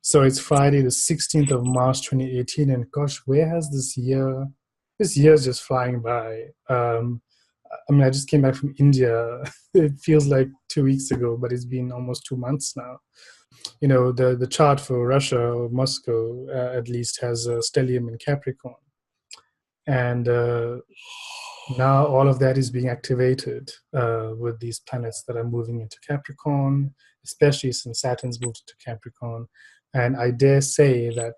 So it's Friday, the 16th of March, 2018. And gosh, where has this year is just flying by. I mean, I just came back from India. It feels like 2 weeks ago, but it's been almost 2 months now. You know, the chart for Russia or Moscow, at least, has a stellium in Capricorn. And now all of that is being activated with these planets that are moving into Capricorn, especially since Saturn's moved into Capricorn. And I dare say that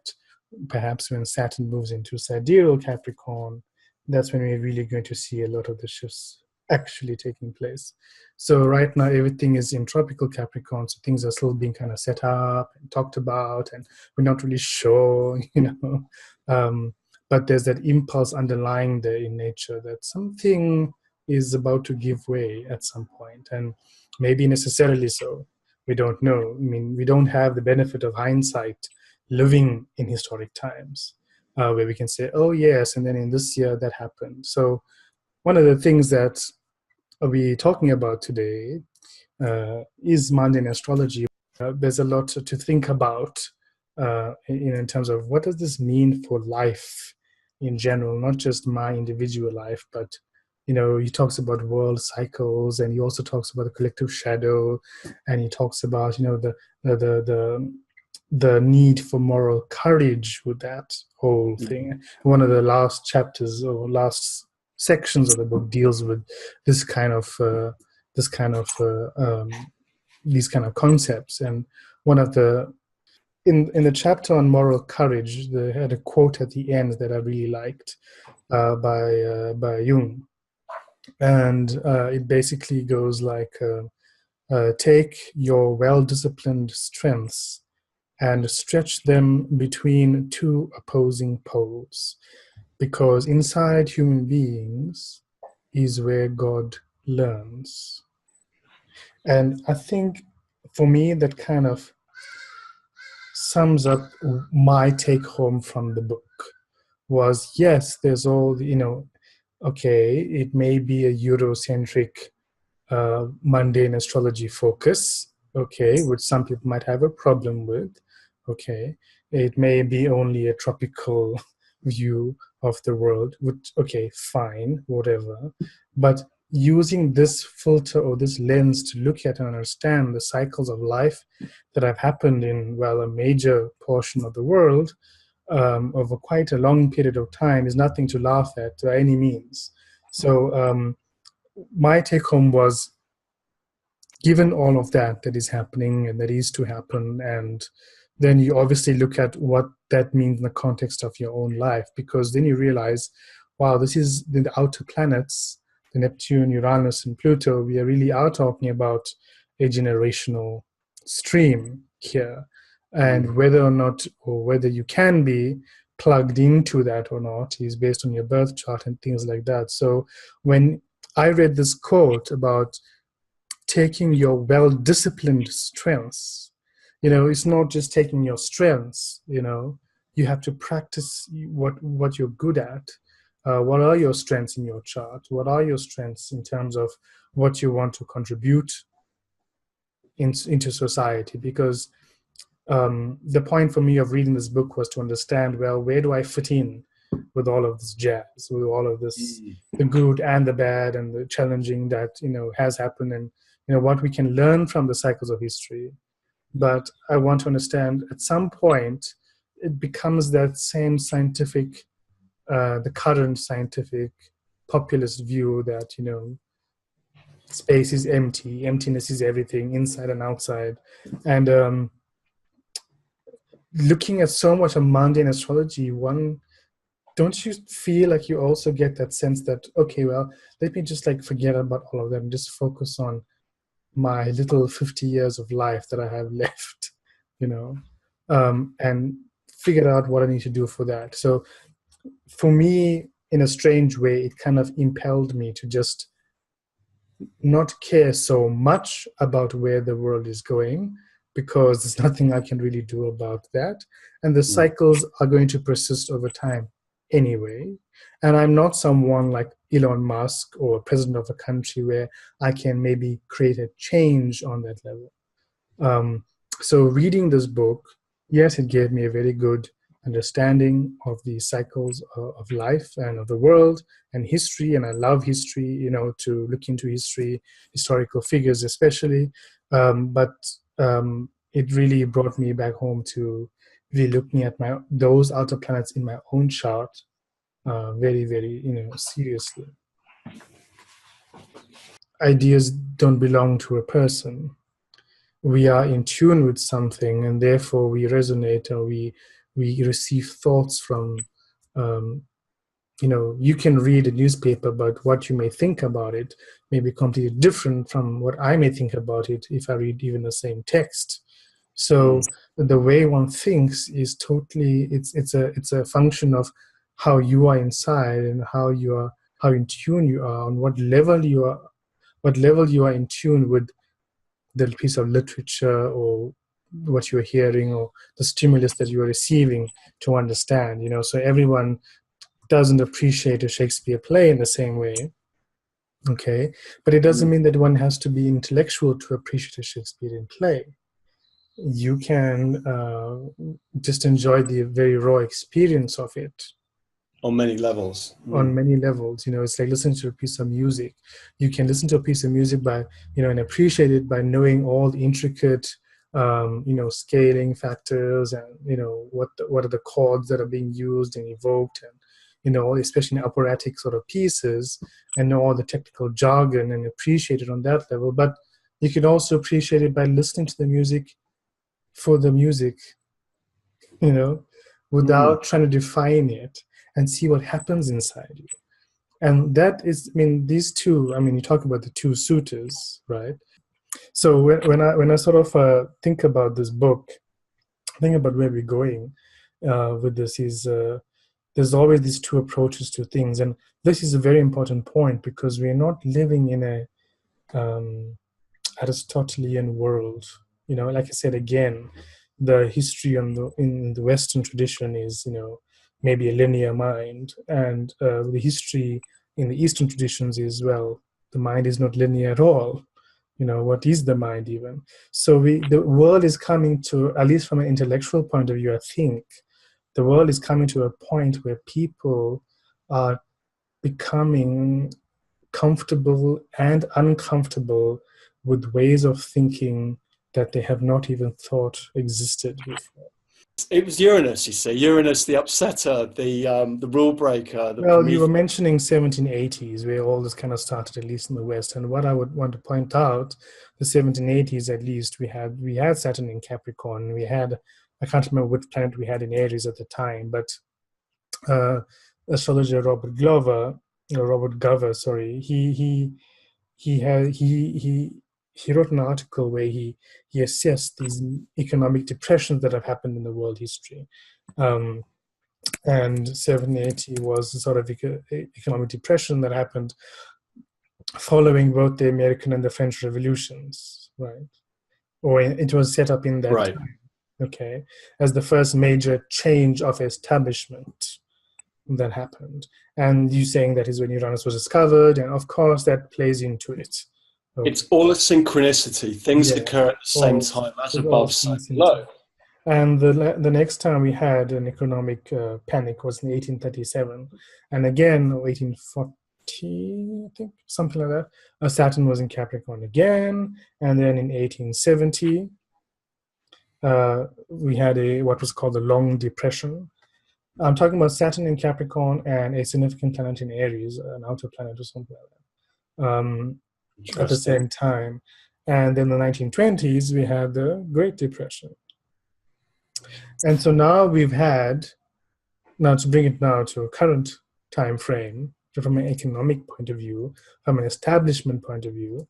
perhaps when Saturn moves into sidereal Capricorn, that's when we're really going to see a lot of the shifts actually taking place. So right now everything is in tropical Capricorn, so things are still being kind of set up and talked about, and we're not really sure, but there's that impulse underlying there in nature that something is about to give way at some point, and maybe necessarily so. We don't know. I mean, we don't have the benefit of hindsight living in historic times where we can say, oh, yes, and then in this year that happened. So one of the things that we're talking about today is mundane astrology. There's a lot to think about in terms of what does this mean for life in general, not just my individual life, but he talks about world cycles, and he also talks about the collective shadow, and he talks about the need for moral courage with that whole thing. One of the last chapters or last sections of the book deals with this kind of these kind of concepts. And one of the in the chapter on moral courage, they had a quote at the end that I really liked by Jung, and it basically goes like, take your well-disciplined strengths and stretch them between two opposing poles, because inside human beings is where God learns. And I think for me that kind of sums up my take home from the book. Was, yes, there's all, okay, it may be a Eurocentric mundane astrology focus, okay, which some people might have a problem with, okay. It may be only a tropical view of the world, which, okay, fine, whatever. But using this filter or this lens to look at and understand the cycles of life that have happened in, well, a major portion of the world over quite a long period of time is nothing to laugh at by any means. So my take home was, given all of that is happening and that is to happen, and then you obviously look at what that means in the context of your own life, because then you realize, wow, this is the outer planets, the Neptune, Uranus, and Pluto. We really are talking about a generational stream here. And whether or not, or whether you can be plugged into that or not, is based on your birth chart and things like that. So when I read this quote about taking your well-disciplined strengths, it's not just taking your strengths, you have to practice what you're good at. What are your strengths in your chart? What are your strengths in terms of what you want to contribute into society? Because the point for me of reading this book was to understand, well, where do I fit in with all of this jazz, with all of this, the good and the bad and the challenging that, has happened, and, what we can learn from the cycles of history. But I want to understand, at some point, it becomes that same scientific, the current scientific populist view that, space is empty, emptiness is everything, inside and outside. And looking at so much of mundane astrology, don't you feel like you also get that sense that, okay, well, let me just forget about all of that and just focus on my little 50 years of life that I have left, and figure out what I need to do for that. So for me, in a strange way, it kind of impelled me to just not care so much about where the world is going, because there's nothing I can really do about that. And the cycles are going to persist over time anyway. And I'm not someone like Elon Musk or president of a country where I can maybe create a change on that level. So reading this book yes, it gave me a very good understanding of the cycles of life and of the world and history. And I love history, to look into history, historical figures especially. But it really brought me back home to really looking at those outer planets in my own chart very, very, seriously. Ideas don't belong to a person. We are in tune with something, and therefore we resonate, or we receive thoughts from. Um, you can read a newspaper, but what you may think about it may be completely different from what I may think about it if I read even the same text. So the way one thinks is totally it's a function of how you are inside and how in tune you are, on what level you are in tune with the piece of literature or what you're hearing or the stimulus that you're receiving to understand. So everyone doesn't appreciate a Shakespeare play in the same way. Okay, but it doesn't mean that one has to be intellectual to appreciate a Shakespearean play. You can just enjoy the very raw experience of it. On many levels. On many levels. It's like listening to a piece of music. You can listen to a piece of music by, and appreciate it by knowing all the intricate, scaling factors and, what are the chords that are being used and evoked, and, especially in operatic sort of pieces, and know all the technical jargon and appreciate it on that level. But you can also appreciate it by listening to the music for the music, without trying to define it, and see what happens inside you. And that is, these two, you talk about the two suitors, right? So when I sort of think about this book, think about where we're going with this is, there's always these two approaches to things. And this is a very important point, because we're not living in a Aristotelian world. Like I said again, the history in the Western tradition is, maybe a linear mind, and the history in the Eastern traditions is, well, the mind is not linear at all. What is the mind even? So the world is coming to, at least from an intellectual point of view, I think, the world is coming to a point where people are becoming comfortable and uncomfortable with ways of thinking that they have not even thought existed before. It was Uranus, you see. Uranus, the upsetter, the rule breaker. Well, you were mentioning 1780s, where all this kind of started, at least in the West. And what I would want to point out, the 1780s, at least, we had Saturn in Capricorn. We had, I can't remember which planet we had in Aries at the time, but astrologer Robert Gover, sorry, he wrote an article where he assessed these economic depressions that have happened in the world history. And 1780 was a sort of economic depression that happened following both the American and the French revolutions, right? Or it was set up in that time, okay, as the first major change of establishment that happened. And you saying that is when Uranus was discovered, and of course that plays into it. Okay. It's all a synchronicity. Things occur at the same time, as above, so below. And the next time we had an economic panic was in 1837. And again, 1840, I think, something like that. Saturn was in Capricorn again. And then in 1870, we had what was called the Long Depression. I'm talking about Saturn in Capricorn and a significant planet in Aries, an outer planet or something like that, at the same time. And then in the 1920s, we had the Great Depression. And so now we've had, to bring it now to a current time frame, from an economic point of view, from an establishment point of view,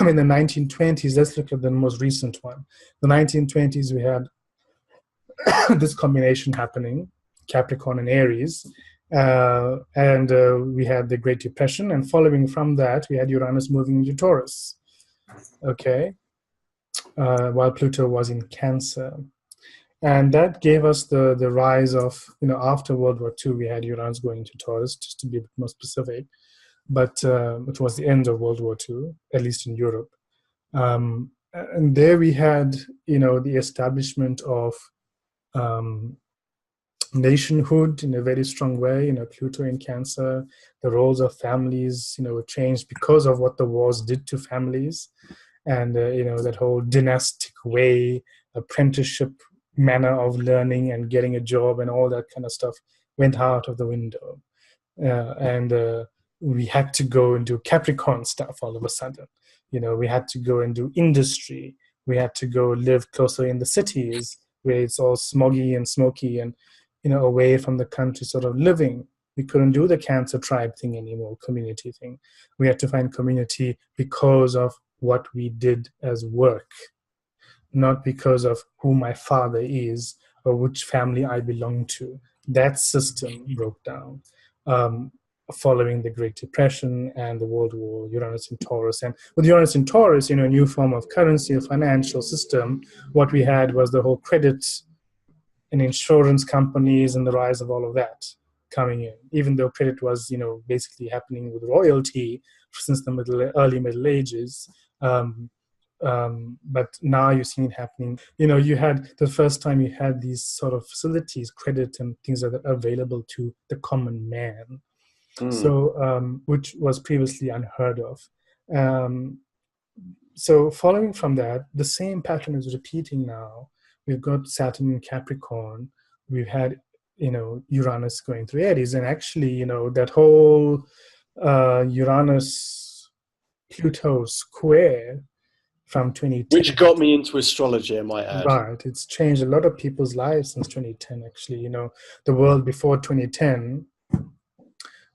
in the 1920s, let's look at the most recent one. The 1920s, we had this combination happening, Capricorn and Aries, and we had the Great Depression, and following from that, we had Uranus moving into Taurus, okay, while Pluto was in Cancer. And that gave us the rise of, after World War II, we had Uranus going to Taurus, just to be a bit more specific. But it was the end of World War II, at least in Europe. And there we had, the establishment of nationhood in a very strong way. Pluto in Cancer, the roles of families, changed because of what the wars did to families, and that whole dynastic way, apprenticeship manner of learning and getting a job and all that kind of stuff went out of the window, and we had to go and do Capricorn stuff all of a sudden. We had to go and do industry. We had to go live closer in the cities where it's all smoggy and smoky and away from the country sort of living. We couldn't do the Cancer tribe thing anymore, community thing. We had to find community because of what we did as work, not because of who my father is or which family I belong to. That system broke down following the Great Depression and the World War, Uranus in Taurus. And with Uranus in Taurus, a new form of currency, a financial system, what we had was the whole credit and insurance companies and the rise of all of that coming in, even though credit was, basically happening with royalty since the early Middle Ages. But now you're seeing it happening. You had the first time you had these sort of facilities, credit and things like that available to the common man. So, which was previously unheard of. So following from that, the same pattern is repeating now. We've got Saturn in Capricorn. We've had, Uranus going through Aries. And actually, that whole Uranus-Pluto square from 2010. Which got me into astrology, I might add. Right. It's changed a lot of people's lives since 2010, actually. The world before 2010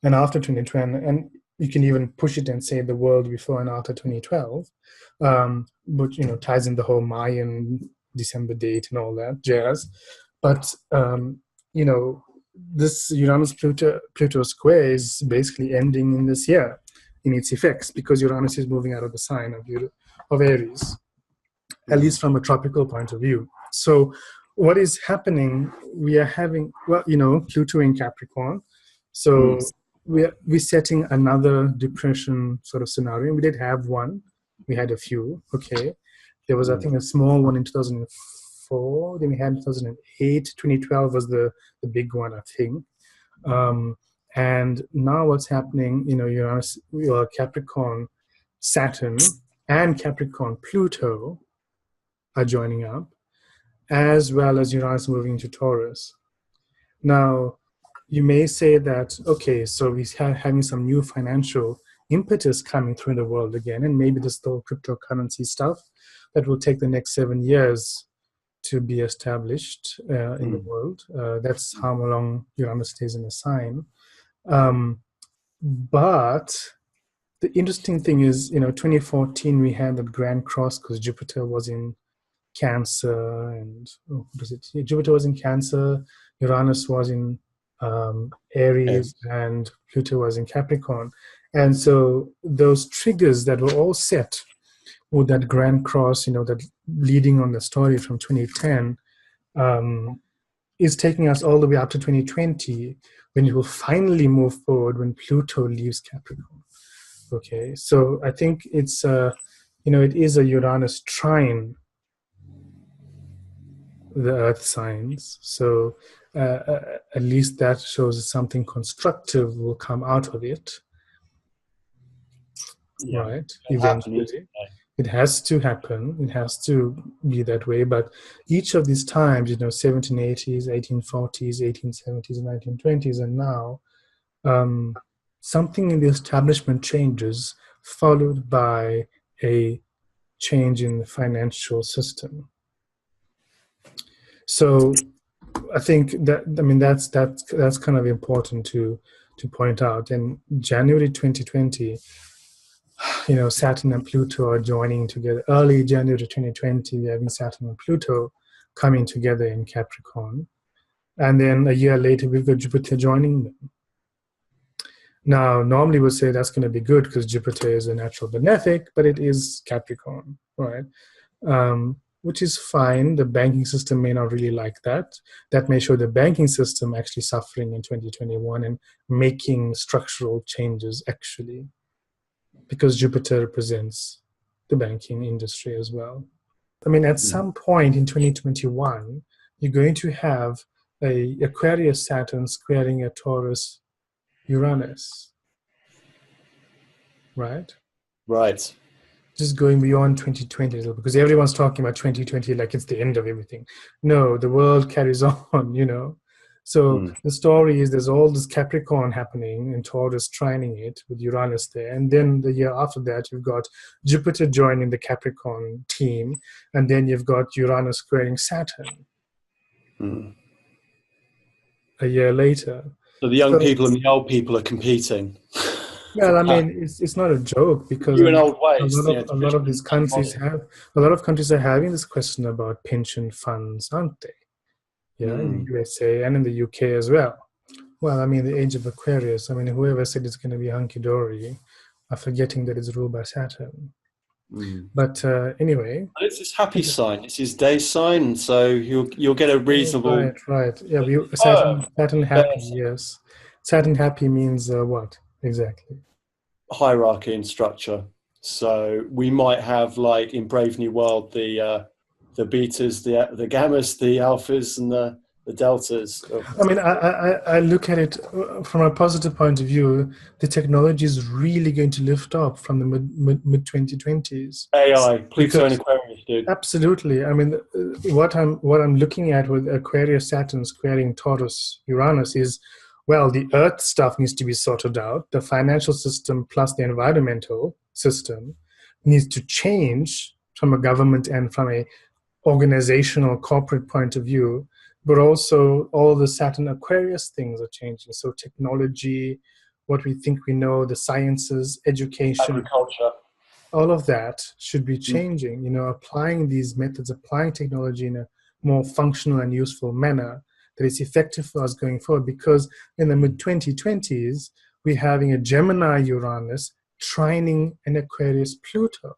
and after 2010, and you can even push it and say the world before and after 2012, but ties in the whole Mayan December date and all that jazz. But this Uranus-Pluto square is basically ending in this year in its effects, because Uranus is moving out of the sign of Aries, at least from a tropical point of view. So what is happening? We are having Pluto in Capricorn, so. We're setting another depression sort of scenario. We did have one. We had a few. Okay. There was, I think, a small one in 2004. Then we had 2008. 2012 was the big one, I think. And now what's happening, Uranus, Capricorn, Saturn, and Capricorn, Pluto are joining up, as well as Uranus moving into Taurus. Now, you may say that, okay, so we're having some new financial impetus coming through in the world again, and maybe this whole cryptocurrency stuff that will take the next 7 years to be established in the world. That's how long Uranus stays in a sign. But the interesting thing is, 2014 we had that grand cross because Jupiter was in Cancer, and Jupiter was in Cancer, Uranus was in Aries, and Pluto was in Capricorn. And so those triggers that were all set with that grand cross, that leading on the story from 2010, is taking us all the way up to 2020, when it will finally move forward when Pluto leaves Capricorn. Okay, so I think it's it is a Uranus trine the earth signs, so at least that shows something constructive will come out of it. Yeah, right, eventually. It has to happen. It has to be that way. But each of these times, 1780s, 1840s, 1870s, and 1920s, and now, something in the establishment changes, followed by a change in the financial system. So I think that's kind of important to point out. In January 2020, Saturn and Pluto are joining together. Early January 2020, we're having Saturn and Pluto coming together in Capricorn. And then a year later, we've got Jupiter joining them. Now, normally we'll say that's going to be good because Jupiter is a natural benefic, but it is Capricorn, right? Which is fine. The banking system may not really like that. That may show the banking system actually suffering in 2021 and making structural changes actually, because Jupiter represents the banking industry as well. I mean, at some point in 2021, you're going to have a Aquarius Saturn squaring a Taurus Uranus, right? Right. Just going beyond 2020 a little, because everyone's talking about 2020 like it's the end of everything. No, the world carries on, you know. So the story is there's all this Capricorn happening and Taurus trining it with Uranus there. And then the year after that, you've got Jupiter joining the Capricorn team. And then you've got Uranus squaring Saturn a year later. So the young people and the old people are competing. Well, I mean, it's not a joke, because New and old a ways. lot of these countries are having this question about pension funds, aren't they? Yeah, in the USA and in the UK as well. Well, I mean, the age of Aquarius, I mean, whoever said it's going to be hunky-dory are forgetting that it's ruled by Saturn. But anyway. And it's his happy sign. It's his day sign, so you'll get a reasonable... Right. Yeah, Saturn happy, yes. Saturn happy means what, exactly? Hierarchy and structure. So we might have, like in Brave New World, the betas, the gammas, the alphas, and the deltas. I mean, I look at it from a positive point of view. The technology is really going to lift up from the mid 2020s. AI, Pluto and Aquarius, dude. Absolutely. I mean, what I'm looking at with Aquarius Saturn squaring Taurus Uranus is, well, the Earth stuff needs to be sorted out. The financial system plus the environmental system needs to change from a government and from a organizational corporate point of view. But also all the Saturn Aquarius things are changing. So technology, what we think we know, the sciences, education, agriculture, all of that should be changing. You know, applying these methods, applying technology in a more functional and useful manner that is effective for us going forward. Because in the mid-2020s, we're having a Gemini Uranus trining an Aquarius Pluto.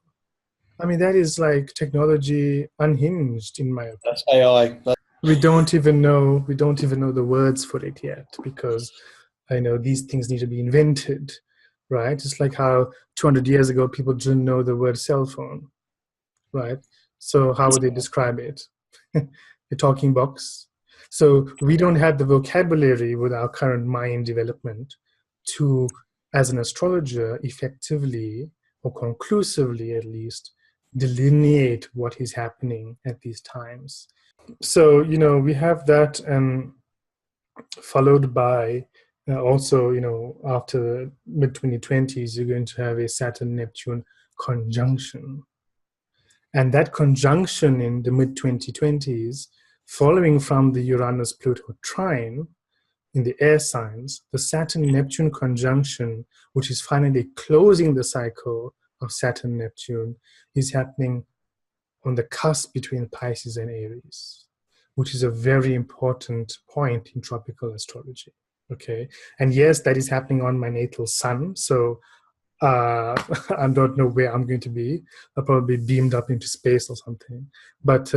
I mean, that is like technology unhinged, in my opinion. That's AI. We don't even know the words for it yet, because I know these things need to be invented, right? Just like how 200 years ago people didn't know the word cell phone, right? So how would they describe it? A talking box. So we don't have the vocabulary with our current mind development to, as an astrologer, effectively or conclusively at least delineate what is happening at these times. So, you know, we have that, and followed by also, you know, after mid-2020s, you're going to have a Saturn-Neptune conjunction. And that conjunction in the mid-2020s, following from the Uranus-Pluto trine in the air signs, the Saturn-Neptune conjunction, which is finally closing the cycle of Saturn-Neptune, is happening on the cusp between Pisces and Aries, which is a very important point in tropical astrology. Okay, and yes, that is happening on my natal sun. So I don't know where I'm going to be. I'll probably be beamed up into space or something. But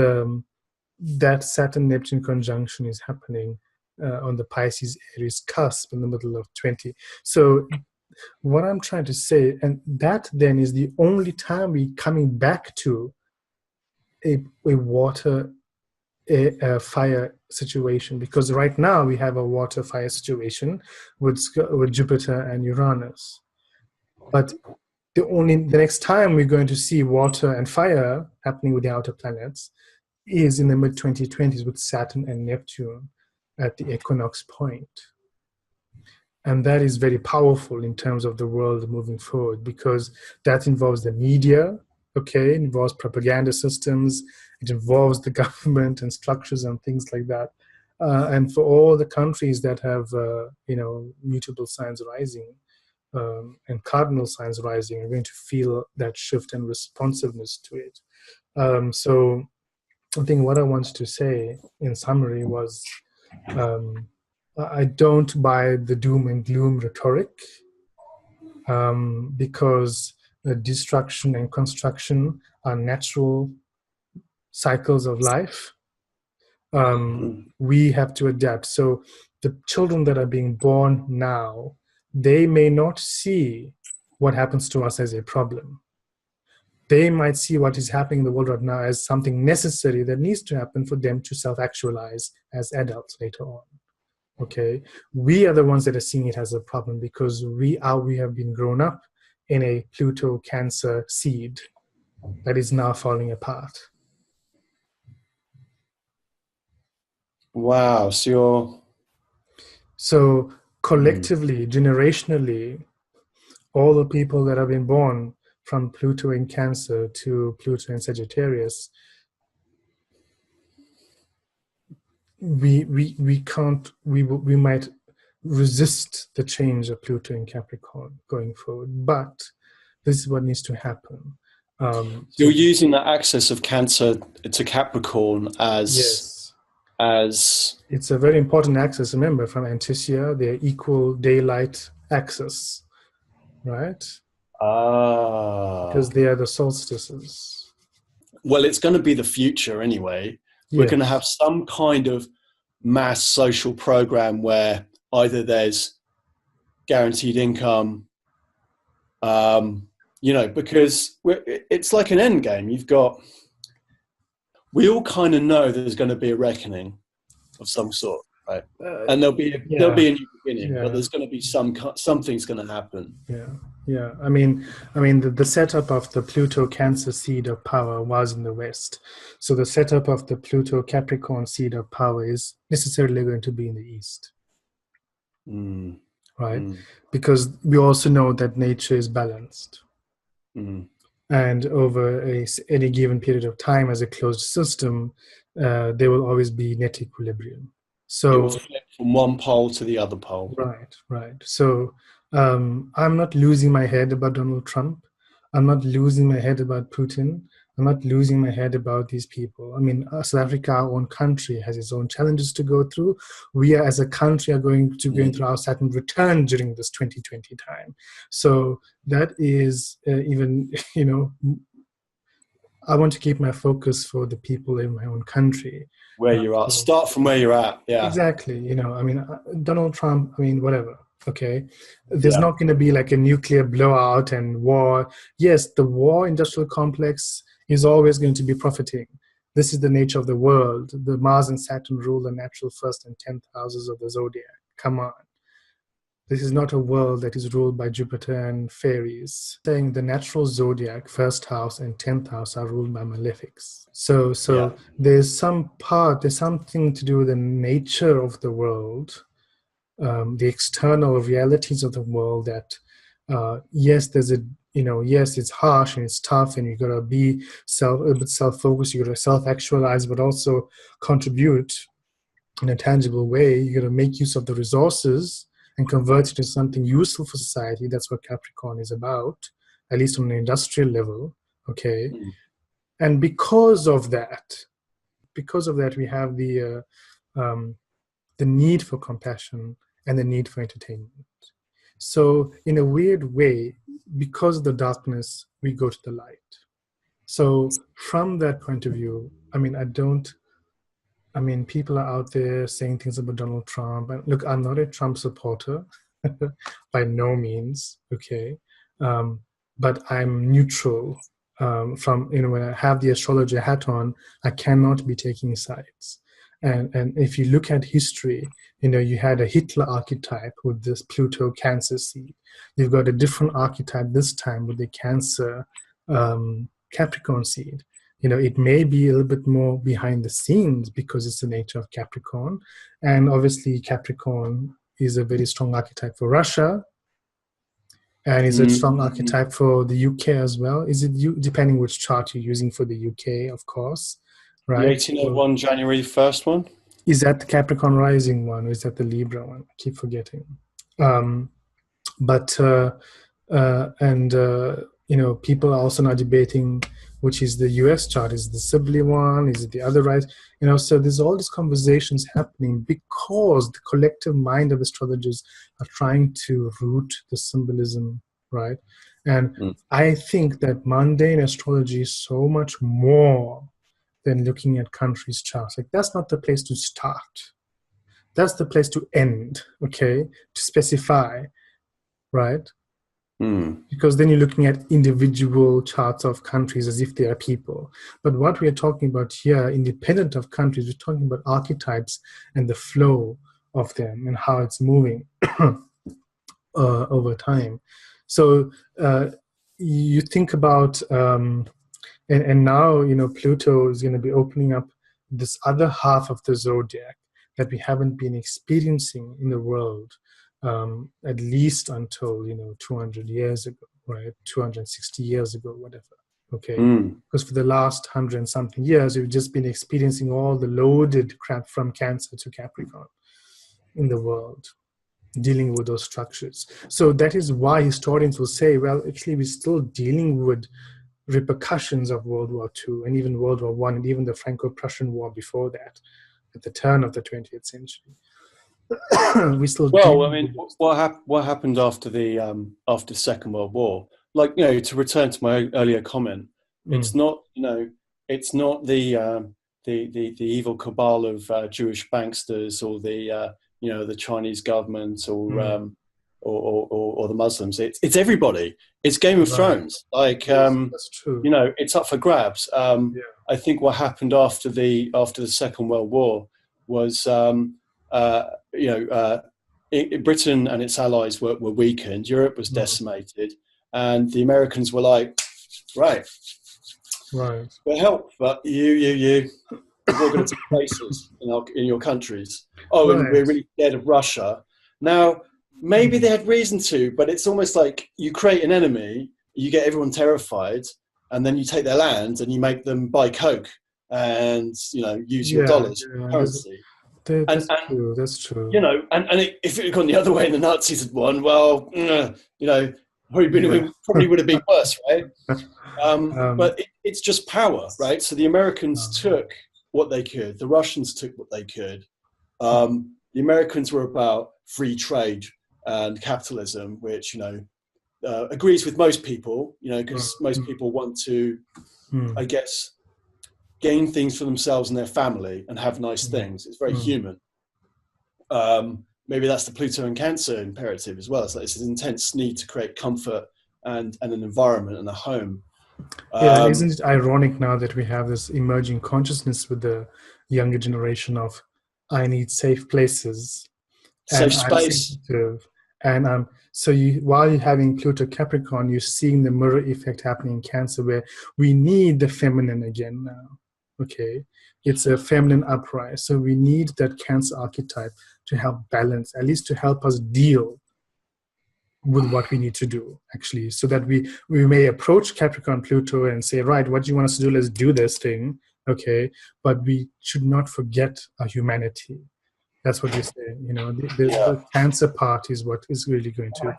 that Saturn-Neptune conjunction is happening on the Pisces-Aries cusp in the middle of 20. So what I'm trying to say, and that then is the only time we're coming back to a water fire situation, because right now we have a water fire situation with Jupiter and Uranus, but the next time we're going to see water and fire happening with the outer planets is in the mid-2020s with Saturn and Neptune at the equinox point. And that is very powerful in terms of the world moving forward, because that involves the media, okay, it involves propaganda systems, it involves the government and structures and things like that. And for all the countries that have, you know, mutable signs rising and cardinal signs rising, are going to feel that shift and responsiveness to it. So I think what I wanted to say in summary was, I don't buy the doom and gloom rhetoric, because destruction and construction are natural cycles of life. We have to adapt. So the children that are being born now, they may not see what happens to us as a problem, They might see what is happening in the world right now as something necessary that needs to happen for them to self-actualize as adults later on. Okay, we are the ones that are seeing it as a problem because we have been grown up in a Pluto Cancer seed that is now falling apart. Wow. So collectively, generationally, all the people that have been born from Pluto in Cancer to Pluto in Sagittarius, we can't, we might resist the change of Pluto in Capricorn going forward, but this is what needs to happen. You're using that axis of Cancer to Capricorn Yes, as it's a very important axis. Remember, from Anticia, they're equal daylight axis, right? Because they are the solstices. well, it's going to be the future anyway. We're Yes. going to have some kind of mass social program where either there's guaranteed income, because it's like an end game. We all kind of know there's going to be a reckoning of some sort, right? And there'll be a new beginning, but there's going to be something's going to happen. Yeah. I mean, the setup of the Pluto Cancer seed of power was in the West. So the setup of the Pluto Capricorn seed of power is necessarily going to be in the East. Right? Because we also know that nature is balanced. And over any given period of time as a closed system, there will always be net equilibrium. So it will flip from one pole to the other pole. Right. So I'm not losing my head about Donald Trump. I'm not losing my head about Putin. I'm not losing my head about these people. I mean, South Africa, our own country, has its own challenges to go through. We are, as a country, are going through our Saturn return during this 2020 time. So that is even, I want to keep my focus for the people in my own country. Where you are. Start from where you're at. Yeah. Exactly. Donald Trump, whatever. Okay. There's not going to be like a nuclear blowout and war. Yes, the war industrial complex is always going to be profiting. This is the nature of the world. The Mars and Saturn rule the natural first and 10th houses of the zodiac. Come on. This is not a world that is ruled by Jupiter and fairies. Saying the natural zodiac, first house and 10th house are ruled by malefics. So there's something to do with the nature of the world, the external realities of the world that, yes, yes, it's harsh and it's tough and you got to be a bit self-focused, you got to self-actualize, but also contribute in a tangible way. You got to make use of the resources and convert it into something useful for society. That's what Capricorn is about, at least on an industrial level. Okay. And because of that, we have the need for compassion and the need for entertainment. So in a weird way, because of the darkness, we go to the light. So from that point of view, people are out there saying things about Donald Trump. And look, I'm not a Trump supporter by no means, okay? But I'm neutral. When I have the astrologer hat on, I cannot be taking sides. And if you look at history, you had a Hitler archetype with this Pluto Cancer seed. You've got a different archetype this time with the Cancer Capricorn seed. It may be a little bit more behind the scenes because it's the nature of Capricorn. And obviously Capricorn is a very strong archetype for Russia. And is a strong archetype for the UK as well. Is it depending which chart you're using for the UK, of course, right? The 1801 January 1st one? Is that the Capricorn rising one or is that the Libra one? I keep forgetting. People are also now debating which is the US chart. Is it the Sibley one? Is it the other right? So there's all these conversations happening because the collective mind of astrologers are trying to root the symbolism, right? And I think that mundane astrology is so much more than looking at countries' charts. Like, that's not the place to start. That's the place to end, okay? To specify, right? Mm. because then you're looking at individual charts of countries as if they are people. But what we are talking about here, independent of countries, we're talking about archetypes and the flow of them and how it's moving over time. So you think about, and now, Pluto is going to be opening up this other half of the zodiac that we haven't been experiencing in the world, at least until 200 years ago, right? 260 years ago, whatever. Okay, Mm. because for the last 100 and something years, we've just been experiencing all the loaded crap from Cancer to Capricorn in the world, dealing with those structures. So that is why historians will say, well, actually, we're still dealing with repercussions of World War II and even World War One and even the Franco-Prussian War before that, at the turn of the 20th century. We still Well, I dealing mean, with those. what happened after the Second World War? Like, to return to my earlier comment, it's not it's not the evil cabal of Jewish banksters or the Chinese government or the Muslims. It's everybody. It's Game of Right. Thrones. Like, Yes, that's true. it's up for grabs. Yeah. I think what happened after the Second World War was Britain and its allies were weakened. Europe was decimated, and the Americans were like, right, Right. we'll help, but you're all going to take places in your countries. Oh, and we're Right. really scared of Russia. Now, maybe they had reason to, but it's almost like you create an enemy, you get everyone terrified, and then you take their land and you make them buy coke and use your Yeah. dollars Yeah. currency. That's And true. That's true. if it had gone the other way and the Nazis had won, well, Yeah. probably would have been worse, right? Um, But it's just power, right? So the Americans took what they could, the Russians took what they could. The Americans were about free trade and capitalism, which agrees with most people, because most people want to, I guess, gain things for themselves and their family and have nice things. It's very human. Maybe that's the Pluto and Cancer imperative as well. It's like this intense need to create comfort and an environment and a home. Yeah, and isn't it ironic now that we have this emerging consciousness with the younger generation of I need safe places and Safe I'm space. sensitive and while you're having Pluto Capricorn, you're seeing the mirror effect happening in Cancer where we need the feminine again now. Okay, it's a feminine uprise, so we need that Cancer archetype to help balance, at least to help us deal with what we need to do, actually, so that we may approach Capricorn Pluto and say, right, what do you want us to do? Let's do this thing. Okay, but we should not forget our humanity. That's what you say. The Cancer part is what is really going to,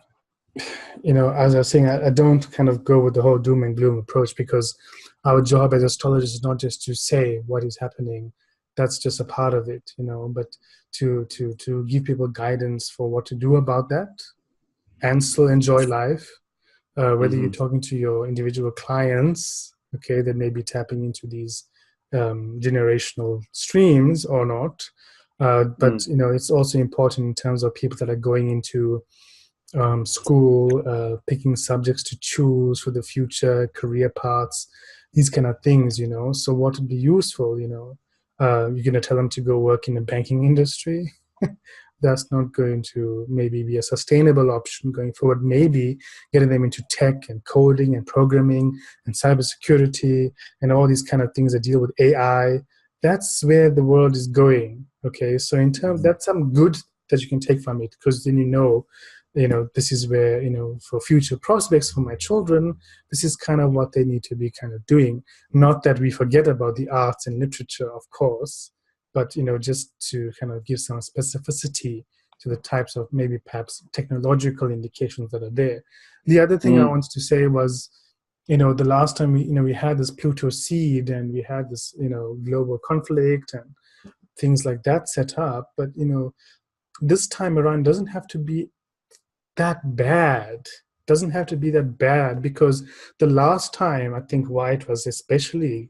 as I was saying, I don't kind of go with the whole doom and gloom approach, because our job as astrologers is not just to say what is happening. That's just a part of it, but to give people guidance for what to do about that and still enjoy life, whether you're talking to your individual clients, okay, that may be tapping into these generational streams or not. But it's also important in terms of people that are going into school, picking subjects to choose for the future, career paths, these kind of things, So what would be useful, you're going to tell them to go work in the banking industry. That's not going to maybe be a sustainable option going forward. Maybe getting them into tech and coding and programming and cybersecurity and all these kind of things that deal with AI. That's where the world is going. Okay, so in terms, that's some good that you can take from it, because then this is where, for future prospects for my children, this is kind of what they need to be kind of doing. Not that we forget about the arts and literature, of course, but just to kind of give some specificity to the types of maybe perhaps technological indications that are there. The other thing I wanted to say was, the last time we had this Pluto seed and we had this global conflict and things like that set up, but this time around doesn't have to be that bad. Doesn't have to be that bad, because the last time, I think why it was especially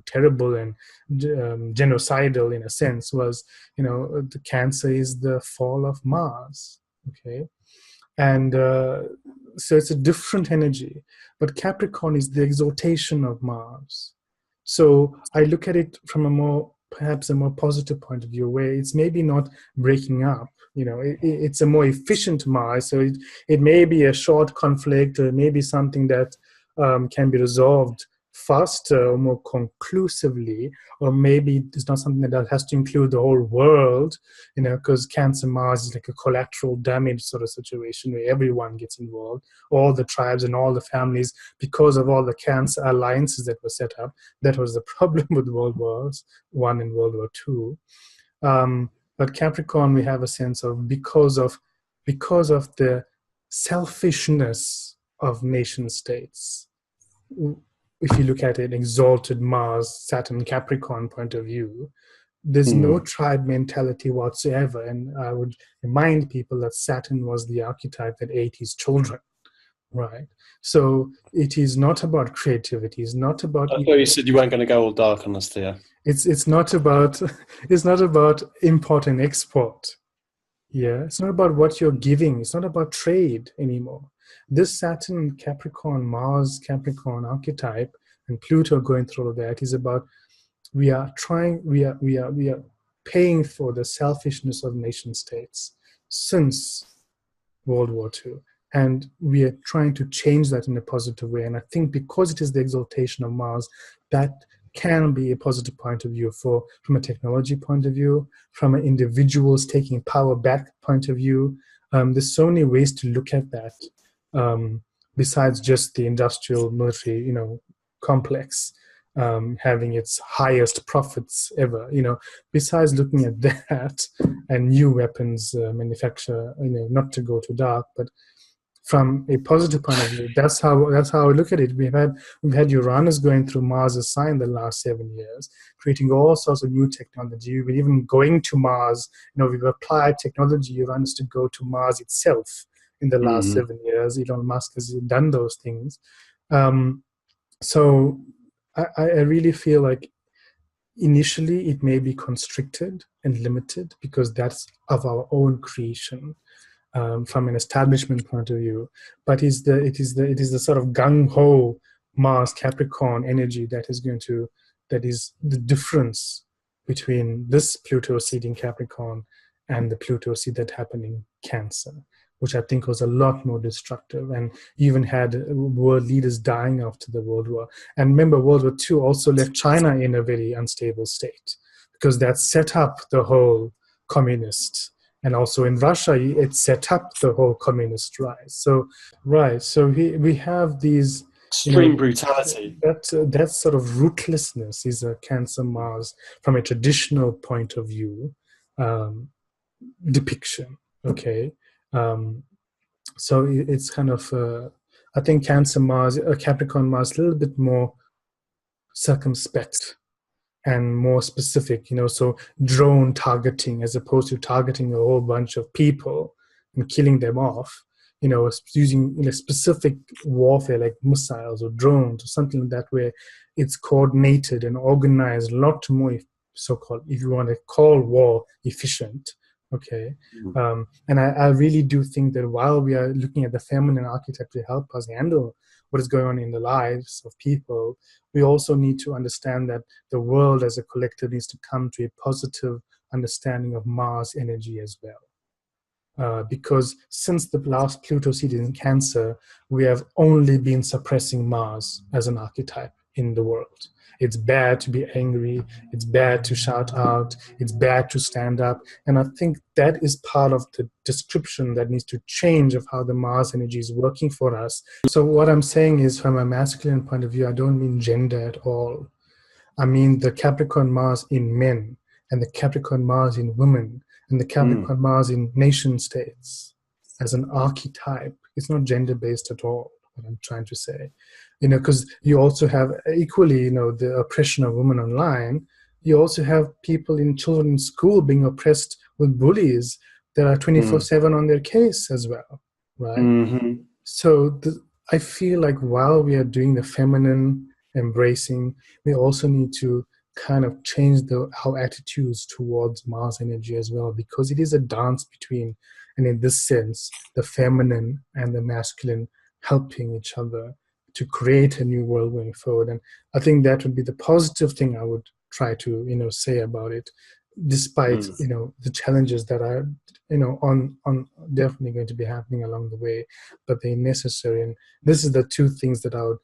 terrible and genocidal in a sense was, the Cancer is the fall of Mars. Okay, And so it's a different energy. But Capricorn is the exaltation of Mars. So I look at it from perhaps a more positive point of view, where it's maybe not breaking up. It's a more efficient Mars. So it may be a short conflict, or maybe something that can be resolved faster or more conclusively, or maybe it's not something that has to include the whole world, because Cancer Mars is like a collateral damage sort of situation where everyone gets involved, all the tribes and all the families, because of all the Cancer alliances that were set up. That was the problem with World Wars I and World War II. But Capricorn, we have a sense of because of the selfishness of nation states. If you look at an exalted Mars, Saturn, Capricorn point of view, there's no tribe mentality whatsoever. And I would remind people that Saturn was the archetype that ate his children, right? So it is not about creativity. It's not about. I thought you said you weren't going to go all dark on us, Thea. It's not about import and export. Yeah, it's not about what you're giving. It's not about trade anymore. This Saturn, Capricorn, Mars, Capricorn archetype, and Pluto going through all of that is about we are paying for the selfishness of nation states since World War II. And we are trying to change that in a positive way. And I think because it is the exaltation of Mars, that can be a positive point of view from a technology point of view, from an individuals taking power back point of view. There's so many ways to look at that, besides just the industrial military, complex having its highest profits ever. Besides looking at that and new weapons manufacture, not to go too dark, but from a positive point of view, that's how I look at it. We've had Uranus going through Mars' sign the last 7 years, creating all sorts of new technology. We're even going to Mars. We've applied technology, Uranus, to go to Mars itself in the last 7 years. Elon Musk has done those things. So I really feel like initially it may be constricted and limited because that's of our own creation. From an establishment point of view, but it is the sort of gung ho Mars Capricorn energy that is the difference between this Pluto seed in Capricorn and the Pluto seed that happened in Cancer, which I think was a lot more destructive, and even had world leaders dying after the World War. And remember, World War II also left China in a very unstable state because that set up the whole communist. And also in Russia, it set up the whole communist rise. So we have these extreme brutality. That sort of ruthlessness is a Cancer Mars from a traditional point of view depiction. Okay, so it's kind of I think Cancer Mars, Capricorn Mars, a little bit more circumspect and more specific, so drone targeting as opposed to targeting a whole bunch of people and killing them off, using specific warfare like missiles or drones or something like that, where it's coordinated and organized, a lot more so-called, if you want to call war efficient. Okay. And I really do think that while we are looking at the feminine archetype to help us handle what is going on in the lives of people, we also need to understand that the world as a collective needs to come to a positive understanding of Mars energy as well. Because since the last Pluto seed in Cancer, we have only been suppressing Mars as an archetype in the world. It's bad to be angry. It's bad to shout out. It's bad to stand up. And I think that is part of the description that needs to change of how the Mars energy is working for us. So what I'm saying is, from a masculine point of view, I don't mean gender at all. I mean the Capricorn Mars in men and the Capricorn Mars in women and the Capricorn Mars in nation states as an archetype. It's not gender-based at all, what I'm trying to say. Because you also have equally, the oppression of women online. You also have children in school being oppressed with bullies that are 24/7 on their case as well, right? So I feel like while we are doing the feminine embracing, we also need to kind of change our attitudes towards Mars energy as well, because it is a dance between, and in this sense, the feminine and the masculine helping each other to create a new world going forward. And I think that would be the positive thing I would try to say about it, despite the challenges that are on definitely going to be happening along the way, but they're necessary. And this is the two things that I would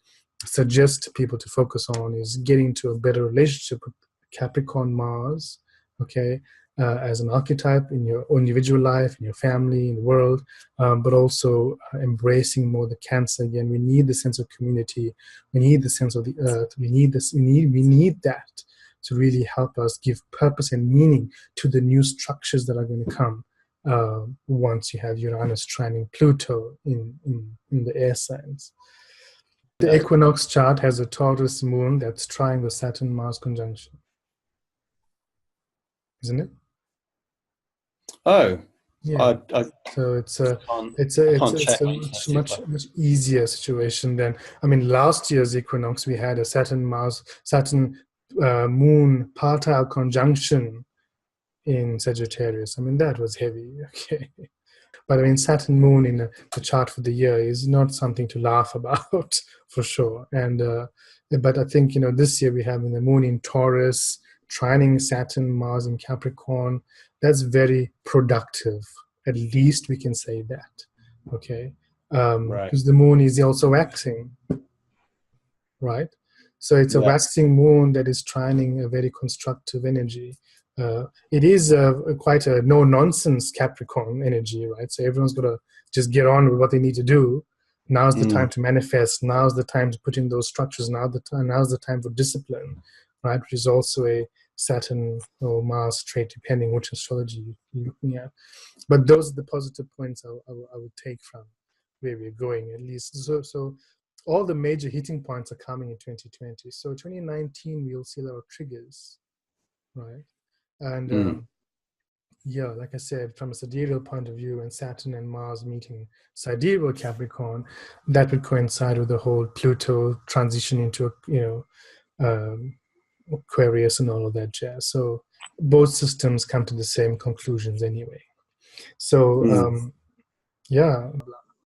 suggest people to focus on, is getting to a better relationship with Capricorn Mars, okay, as an archetype in your individual life, in your family, in the world, but also embracing more the Cancer again. We need the sense of community. We need the sense of the earth. We need this. We need that to really help us give purpose and meaning to the new structures that are going to come once you have Uranus trining Pluto in the air signs. The equinox chart has a Taurus moon that's trying the Saturn-Mars conjunction, isn't it? Oh, yeah. So it's a much easier situation than, I mean, last year's equinox we had a Saturn moon partile conjunction in Sagittarius. I mean, that was heavy. Okay. But I mean, Saturn moon in the chart for the year is not something to laugh about, for sure. And but I think this year we have the moon in Taurus, trining Saturn, Mars in Capricorn. That's very productive. At least we can say that. Okay, because the moon is also waxing, right? So it's a waxing moon that is trining a very constructive energy. It is quite a no-nonsense Capricorn energy, right? So everyone's got to just get on with what they need to do. Now's the time to manifest. Now's the time to put in those structures. Now's the time for discipline, right? Which is also a Saturn or Mars trait, depending which astrology you're looking at. But those are the positive points I would take from where we're going, at least. So all the major hitting points are coming in 2020. So 2019, we'll see a lot of triggers, right? And like I said, from a sidereal point of view, and Saturn and Mars meeting sidereal Capricorn, that would coincide with the whole Pluto transition into Aquarius and all of that jazz. So both systems come to the same conclusions anyway. So